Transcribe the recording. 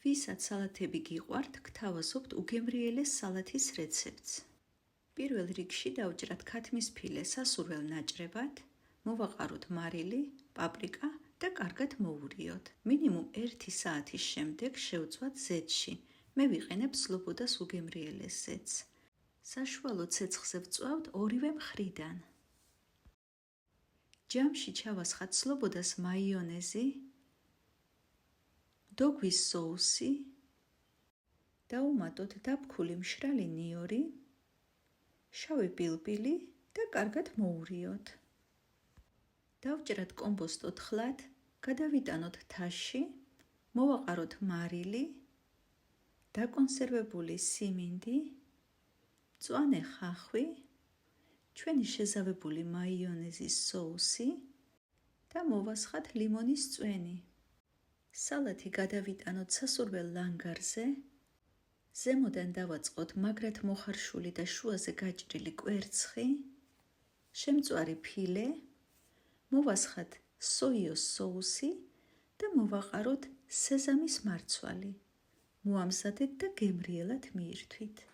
ვისაც სალათები გიყვართ, გთავაზობთ უგემრიელეს სალათის რეცეპტს. პირველ რიგში დავჭრათ ქათმის ფილე სასურველ ნაჭრებად, მოვაყაროთ მარილი, პაპრიკა და კარგად მოვურიოთ. მინიმუმ 1 საათის შემდეგ შევწვათ ზეთში. მე ვიყენებ სლობოდას უგემრიელეს ზეთს. საშუალო ცეცხლზე ვწვავთ ორივე მხრიდან. ჯამში ჩავასხათ სლობოდას მაიონეზი, დოგვის соуსი, დავუმატოთ დაფქული მშრალი ნიორი, შავი პილპილი და კარგად მოვურიოთ. დავჭრათ კომბოს ოთხლად, გადავიტანოთ თასში, მოვაყაროთ მარილი, დაკონსერვებული სიმინდი, მწვანე ხახვი, ჩვენი შეზავებული მაიონეზის соуსი და მოვასხათ ლიმონის წვენი. სალათი გადავიტანოთ სასურველ ლანგარზე, ზემოდან დავაწყოთ მაგრად მოხარშული და შუაზე გაჭრილი კვერცხი, შემწვარი ფილე, მოვასხათ სოიოს соуსი და მოვაყაროთ სეზამის მარცვალი. მოამზადეთ და გემრიელად მიირთვით.